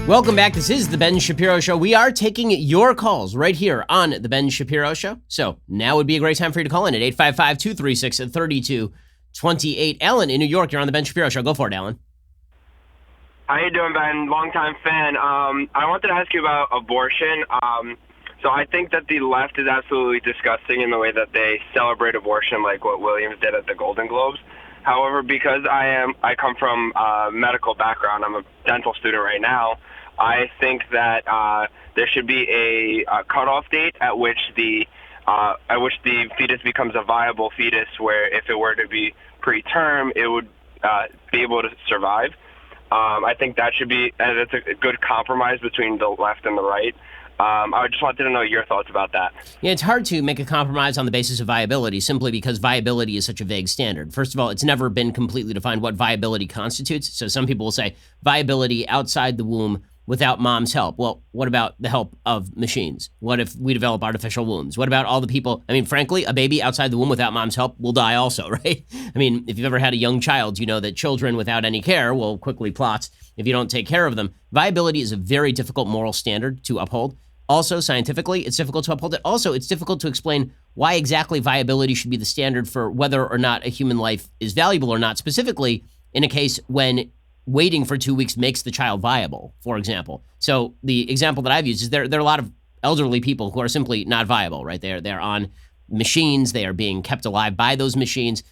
Welcome back. This is the Ben Shapiro Show. We are taking your calls right here on the Ben Shapiro Show. So now would be a great time for you to call in at 855-236-3228. Alan in New York, you're on the Ben Shapiro Show. Go for it, Alan. How you doing, Ben? Longtime fan. I wanted to ask you about abortion. So I think that the left is absolutely disgusting in the way that they celebrate abortion, like what Williams did at the Golden Globes. However, because I come from a medical background, I'm a dental student right now, I think that there should be a cutoff date at which the fetus becomes a viable fetus, where if it were to be preterm, it would be able to survive. I think that's a good compromise between the left and the right. I just wanted to know your thoughts about that. Yeah, it's hard to make a compromise on the basis of viability simply because viability is such a vague standard. First of all, it's never been completely defined what viability constitutes. So some people will say viability outside the womb without mom's help. Well, what about the help of machines? What if we develop artificial wombs? What about all the people? I mean, frankly, a baby outside the womb without mom's help will die also, right? I mean, if you've ever had a young child, you know that children without any care will quickly plot if you don't take care of them. Viability is a very difficult moral standard to uphold. Also, scientifically, it's difficult to uphold it. Also, it's difficult to explain why exactly viability should be the standard for whether or not a human life is valuable or not, specifically in a case when waiting for 2 weeks makes the child viable, for example. So the example that I've used is there are a lot of elderly people who are simply not viable, right? They're on machines. They are being kept alive by those machines.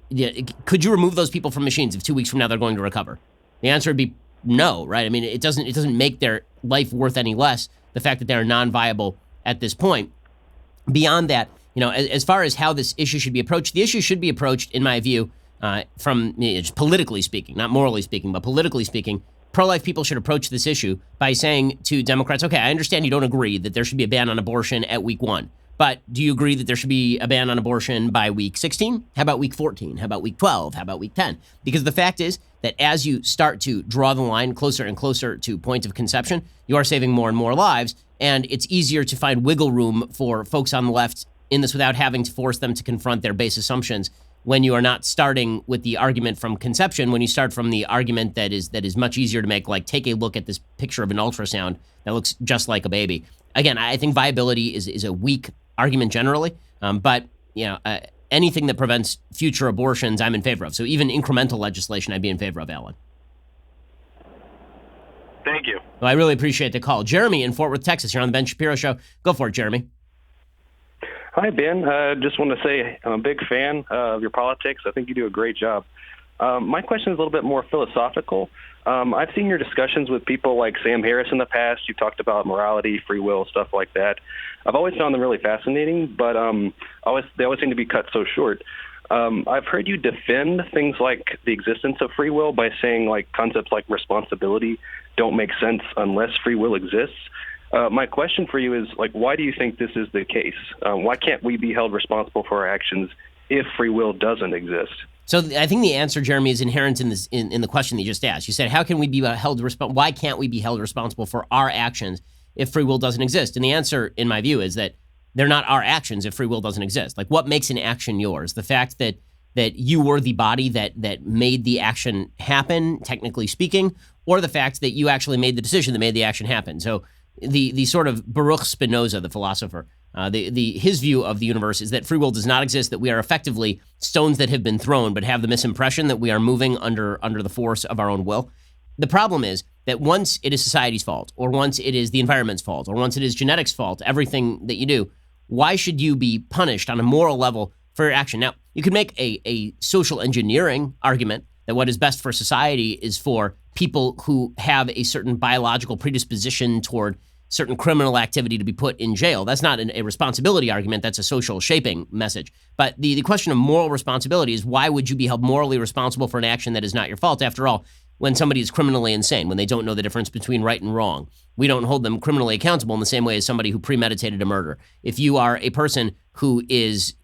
Yeah, could you remove those people from machines if 2 weeks from now they're going to recover? The answer would be no, right? I mean, it doesn't make their life worth any less, the fact that they're non-viable at this point. Beyond that, as far as how this issue should be approached, the issue should be approached, in my view, from just politically speaking, not morally speaking, but politically speaking, pro-life people should approach this issue by saying to Democrats, okay, I understand you don't agree that there should be a ban on abortion at week 1, but do you agree that there should be a ban on abortion by week 16? How about week 14? How about week 12? How about week 10? Because the fact is that as you start to draw the line closer and closer to point of conception, you are saving more and more lives, and it's easier to find wiggle room for folks on the left in this without having to force them to confront their base assumptions when you are not starting with the argument from conception, when you start from the argument that is much easier to make, like take a look at this picture of an ultrasound that looks just like a baby. Again, I think viability is a weak argument generally, but anything that prevents future abortions, I'm in favor of. So even incremental legislation, I'd be in favor of, Alan. Thank you. Well, I really appreciate the call. Jeremy in Fort Worth, Texas, you're on the Ben Shapiro Show. Go for it, Jeremy. Hi, Ben. Just want to say I'm a big fan of your politics. I think you do a great job. My question is a little bit more philosophical. I've seen your discussions with people like Sam Harris in the past. You've talked about morality, free will, stuff like that. I've always found them really fascinating, but they always seem to be cut so short. I've heard you defend things like the existence of free will by saying like concepts like responsibility don't make sense unless free will exists. My question for you is, like, why do you think this is the case? Why can't we be held responsible for our actions if free will doesn't exist? So I think the answer, Jeremy, is inherent in this in the question that you just asked. You said, how can we be held why can't we be held responsible for our actions if free will doesn't exist? And the answer, in my view, is that they're not our actions if free will doesn't exist. Like, what makes an action yours? The fact that you were the body that made the action happen, technically speaking, or the fact that you actually made the decision that made the action happen. So the sort of Baruch Spinoza, the philosopher, his view of the universe is that free will does not exist, that we are effectively stones that have been thrown but have the misimpression that we are moving under the force of our own will. The problem is that once it is society's fault, or once it is the environment's fault, or once it is genetics' fault, everything that you do, why should you be punished on a moral level for your action? Now, you could make a social engineering argument that what is best for society is for people who have a certain biological predisposition toward certain criminal activity to be put in jail. That's not a responsibility argument. That's a social shaping message. But the question of moral responsibility is, why would you be held morally responsible for an action that is not your fault? After all, when somebody is criminally insane, when they don't know the difference between right and wrong, we don't hold them criminally accountable in the same way as somebody who premeditated a murder. If you are a person who is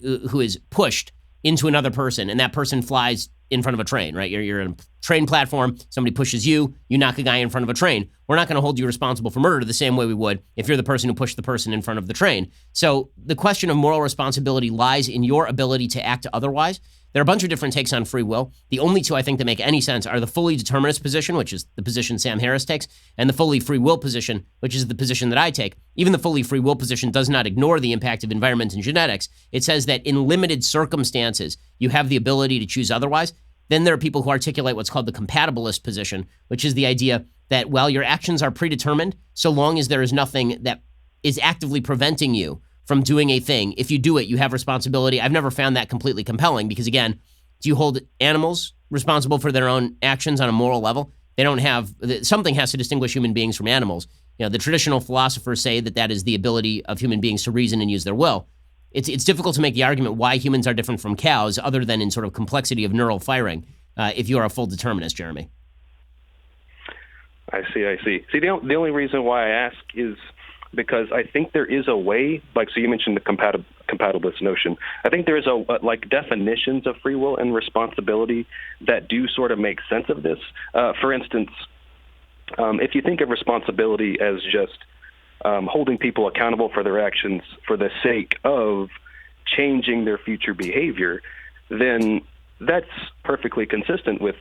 pushed into another person and that person flies in front of a train, right? You're in a train platform, somebody pushes you, you knock a guy in front of a train. We're not going to hold you responsible for murder the same way we would if you're the person who pushed the person in front of the train. So the question of moral responsibility lies in your ability to act otherwise. There are a bunch of different takes on free will. The only two I think that make any sense are the fully determinist position, which is the position Sam Harris takes, and the fully free will position, which is the position that I take. Even the fully free will position does not ignore the impact of environment and genetics. It says that in limited circumstances, you have the ability to choose otherwise. Then there are people who articulate what's called the compatibilist position, which is the idea that, well, your actions are predetermined so long as there is nothing that is actively preventing you from doing a thing. If you do it, you have responsibility. I've never found that completely compelling because, again, do you hold animals responsible for their own actions on a moral level? They don't have, something has to distinguish human beings from animals. You know, the traditional philosophers say that that is the ability of human beings to reason and use their will. It's difficult to make the argument why humans are different from cows other than in sort of complexity of neural firing if you are a full determinist, Jeremy. I see. See, the only reason why I ask is because I think there is a way, like, so you mentioned the compatibilist notion. I think there is like definitions of free will and responsibility that do sort of make sense of this. For instance, if you think of responsibility as just holding people accountable for their actions for the sake of changing their future behavior, then that's perfectly consistent with,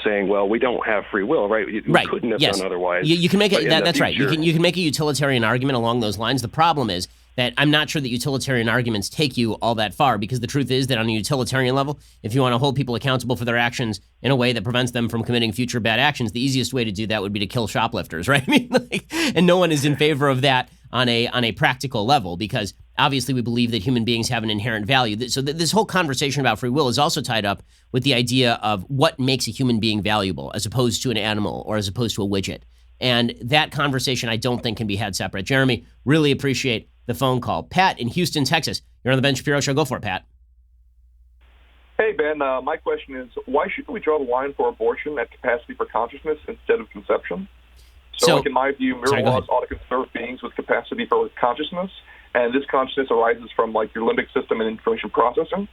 saying, well, we don't have free will, right? We couldn't have done otherwise. You can make it. That's right. You can make a utilitarian argument along those lines. The problem is that I'm not sure that utilitarian arguments take you all that far, because the truth is that on a utilitarian level, if you want to hold people accountable for their actions in a way that prevents them from committing future bad actions, the easiest way to do that would be to kill shoplifters, right? I mean, and no one is in favor of that on a practical level, because obviously we believe that human beings have an inherent value. So this whole conversation about free will is also tied up with the idea of what makes a human being valuable as opposed to an animal or as opposed to a widget. And that conversation I don't think can be had separate. Jeremy, really appreciate the phone call. Pat in Houston, Texas. You're on the Ben Shapiro Show. Go for it, Pat. Hey, Ben. My question is, why shouldn't we draw the line for abortion at capacity for consciousness instead of conception? So in my view, mirror laws ought to conserve beings with capacity for consciousness, and this consciousness arises from, like, your limbic system and information processing.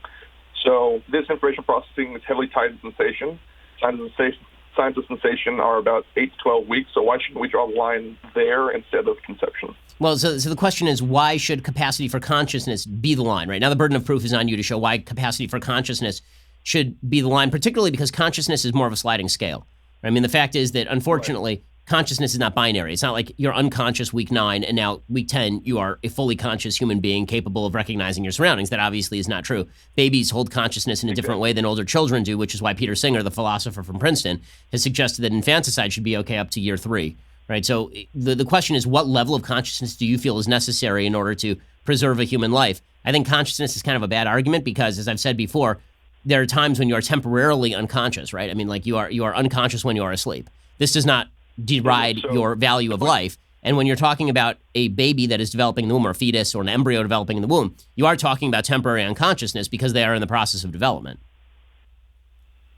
So this information processing is heavily tied to sensation. Signs of sensation are about 8 to 12 weeks, so why shouldn't we draw the line there instead of conception? Well, so the question is, why should capacity for consciousness be the line, right? Now, the burden of proof is on you to show why capacity for consciousness should be the line, particularly because consciousness is more of a sliding scale. I mean, the fact is that, unfortunately, consciousness is not binary. It's not like you're unconscious week 9 and now week 10 you are a fully conscious human being capable of recognizing your surroundings. That obviously is not true. Babies hold consciousness in a different way than older children do, which is why Peter Singer, the philosopher from Princeton, has suggested that infanticide should be okay up to year 3. Right? So the question is, what level of consciousness do you feel is necessary in order to preserve a human life? I think consciousness is kind of a bad argument because, as I've said before, there are times when you are temporarily unconscious, right? I mean, like you are unconscious when you are asleep. This does not deride your value of life. And when you're talking about a baby that is developing in the womb, or a fetus or an embryo developing in the womb, you are talking about temporary unconsciousness because they are in the process of development.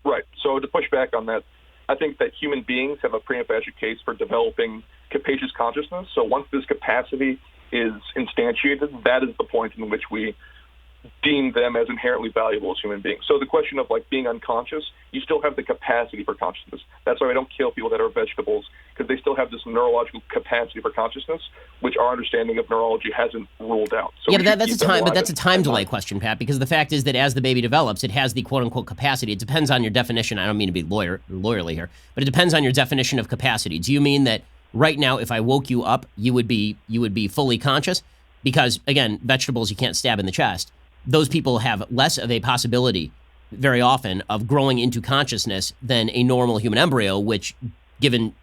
Right. So to push back on that, I think that human beings have a prima facie case for developing capacious consciousness. So once this capacity is instantiated, that is the point in which we deem them as inherently valuable as human beings. So the question of, like, being unconscious, you still have the capacity for consciousness. That's why I don't kill people that are vegetables, because they still have this neurological capacity for consciousness, which our understanding of neurology hasn't ruled out. So yeah, but that's a time delay question, Pat, because the fact is that as the baby develops, it has the quote-unquote capacity. It depends on your definition. I don't mean to be lawyerly here, but it depends on your definition of capacity. Do you mean that right now, if I woke you up, you would be fully conscious? Because, again, vegetables you can't stab in the chest. Those people have less of a possibility, very often, of growing into consciousness than a normal human embryo, which, given,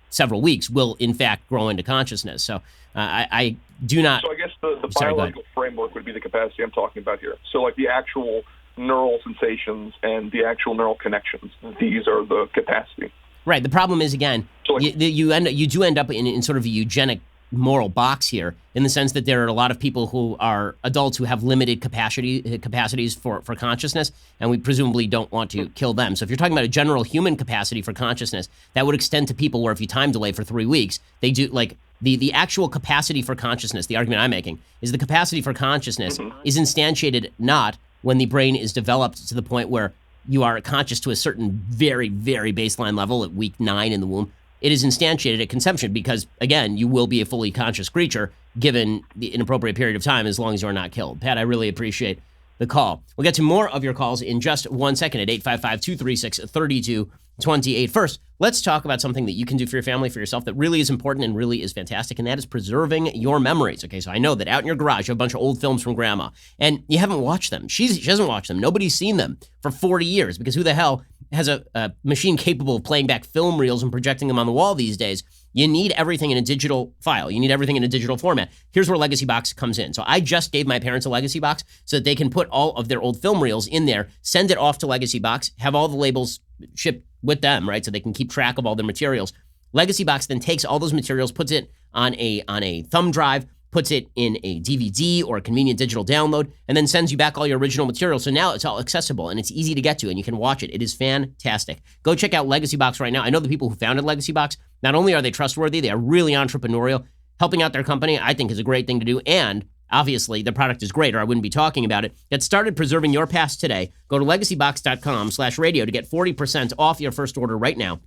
several weeks, will, in fact, grow into consciousness. So I do not... So I guess the biological framework would be the capacity I'm talking about here. So, like, the actual neural sensations and the actual neural connections, these are the capacity. Right. The problem is, again, so, like, you do end up in sort of a eugenic moral box here, in the sense that there are a lot of people who are adults who have limited capacities for consciousness, and we presumably don't want to kill them. So if you're talking about a general human capacity for consciousness, that would extend to people where if you time delay for 3 weeks, they do, like, the actual capacity for consciousness, the argument I'm making, is the capacity for consciousness is instantiated not when the brain is developed to the point where you are conscious to a certain very, very baseline level at week 9 in the womb, it is instantiated at conception because, again, you will be a fully conscious creature given the inappropriate period of time as long as you're not killed. Pat, I really appreciate the call. We'll get to more of your calls in just 1 second at 855-236-3228. First, let's talk about something that you can do for your family, for yourself, that really is important and really is fantastic, and that is preserving your memories. Okay, so I know that out in your garage, you have a bunch of old films from Grandma, and you haven't watched them. She hasn't watched them. Nobody's seen them for 40 years, because who the hell has a machine capable of playing back film reels and projecting them on the wall these days? You need everything in a digital file. You need everything in a digital format. Here's where Legacy Box comes in. So I just gave my parents a Legacy Box so that they can put all of their old film reels in there, send it off to Legacy Box, have all the labels shipped with them, right? So they can keep track of all their materials. Legacy Box then takes all those materials, puts it on a thumb drive, puts it in a DVD or a convenient digital download, and then sends you back all your original material. So now it's all accessible and it's easy to get to and you can watch it. It is fantastic. Go check out Legacy Box right now. I know the people who founded Legacy Box. Not only are they trustworthy, they are really entrepreneurial. Helping out their company, I think, is a great thing to do. And obviously, the product is great or I wouldn't be talking about it. Get started preserving your past today. Go to legacybox.com/radio to get 40% off your first order right now.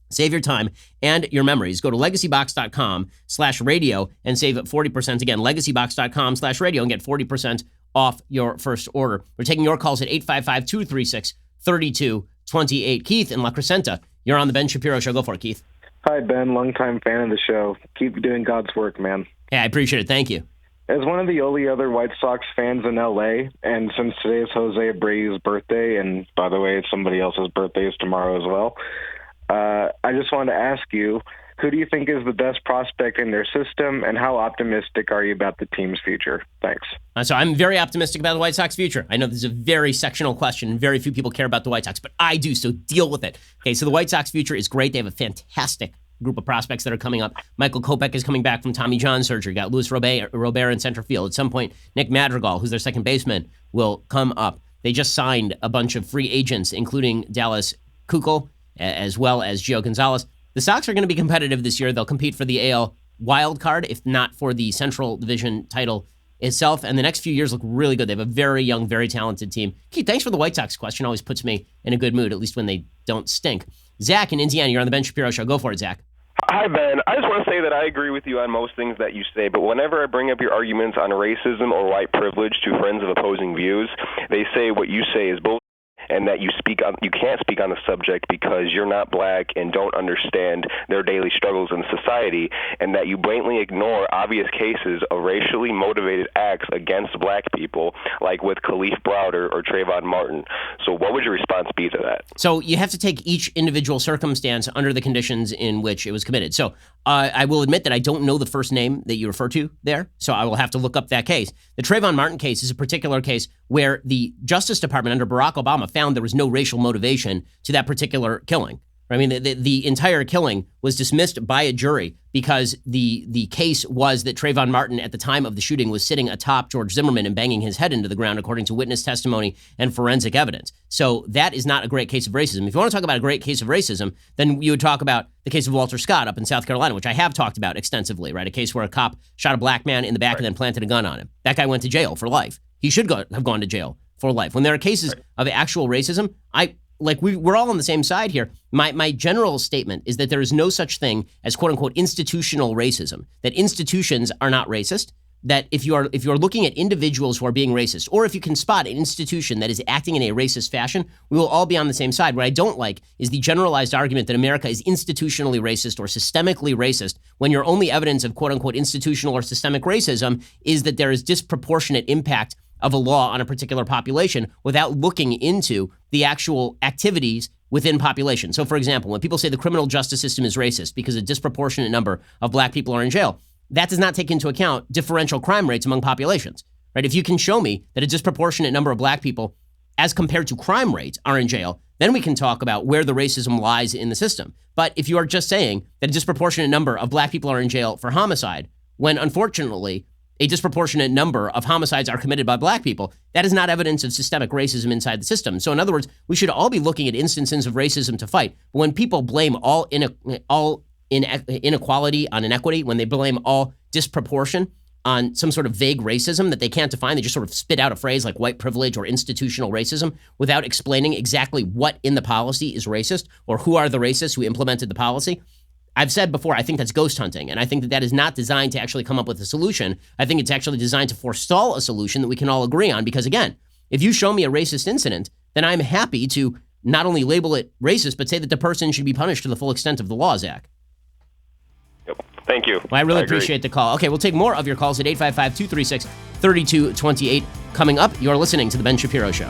Save your time and your memories. Go to legacybox.com/radio and save 40%. Again, legacybox.com/radio and get 40% off your first order. We're taking your calls at 855-236-3228. Keith in La Crescenta, you're on the Ben Shapiro Show. Go for it, Keith. Hi, Ben. Longtime fan of the show. Keep doing God's work, man. Yeah, I appreciate it. Thank you. As one of the only other White Sox fans in L.A., and since today is Jose Abreu's birthday, and by the way, somebody else's birthday is tomorrow as well, I just wanted to ask you, who do you think is the best prospect in their system, and how optimistic are you about the team's future? Thanks. So I'm very optimistic about the White Sox future. I know this is a very sectional question, and very few people care about the White Sox, but I do, so deal with it. Okay, so the White Sox future is great. They have a fantastic group of prospects that are coming up. Michael Kopech is coming back from Tommy John surgery. Got Luis Robert in center field. At some point, Nick Madrigal, who's their second baseman, will come up. They just signed a bunch of free agents, including Dallas Keuchel, as well as Gio Gonzalez. The Sox are going to be competitive this year. They'll compete for the AL wild card, if not for the Central Division title itself. And the next few years look really good. They have a very young, very talented team. Keith, thanks for the White Sox question. Always puts me in a good mood, at least when they don't stink. Zach in Indiana, you're on the Ben Shapiro Show. Go for it, Zach. Hi, Ben. I just want to say that I agree with you on most things that you say, but whenever I bring up your arguments on racism or white privilege to friends of opposing views, they say what you say is bullshit, and that you can't speak on the subject because you're not black and don't understand their daily struggles in society, and that you blatantly ignore obvious cases of racially motivated acts against black people, like with Khalif Browder or Trayvon Martin. So what would your response be to that? So you have to take each individual circumstance under the conditions in which it was committed. So I will admit that I don't know the first name that you refer to there, so I will have to look up that case. The Trayvon Martin case is a particular case where the Justice Department under Barack Obama found there was no racial motivation to that particular killing. I mean, the entire killing was dismissed by a jury because the case was that Trayvon Martin at the time of the shooting was sitting atop George Zimmerman and banging his head into the ground, according to witness testimony and forensic evidence. So that is not a great case of racism. If you want to talk about a great case of racism, then you would talk about the case of Walter Scott up in South Carolina, which I have talked about extensively, right? A case where a cop shot a black man in the back and then planted a gun on him. That guy went to jail for life. He should have gone to jail for life. When there are cases of actual racism, we're all on the same side here. My general statement is that there is no such thing as quote unquote institutional racism, that institutions are not racist, that if you are looking at individuals who are being racist, or if you can spot an institution that is acting in a racist fashion, we will all be on the same side. What I don't like is the generalized argument that America is institutionally racist or systemically racist when your only evidence of quote unquote institutional or systemic racism is that there is disproportionate impact of a law on a particular population without looking into the actual activities within population. So, for example, when people say the criminal justice system is racist because a disproportionate number of black people are in jail, that does not take into account differential crime rates among populations, right? If you can show me that a disproportionate number of black people as compared to crime rates are in jail, then we can talk about where the racism lies in the system. But if you are just saying that a disproportionate number of black people are in jail for homicide, when unfortunately a disproportionate number of homicides are committed by black people, that is not evidence of systemic racism inside the system. So in other words, we should all be looking at instances of racism to fight. But when people blame all inequality on inequity, when they blame all disproportion on some sort of vague racism that they can't define. They just sort of spit out a phrase like white privilege or institutional racism without explaining exactly what in the policy is racist or who are the racists who implemented the policy. I've said before, I think that's ghost hunting, and I think that that is not designed to actually come up with a solution. I think it's actually designed to forestall a solution that we can all agree on, because again, if you show me a racist incident, then I'm happy to not only label it racist, but say that the person should be punished to the full extent of the law, Zach. Yep. Thank you. Well, I really appreciate the call. Okay, we'll take more of your calls at 855-236-3228. Coming up, you're listening to The Ben Shapiro Show.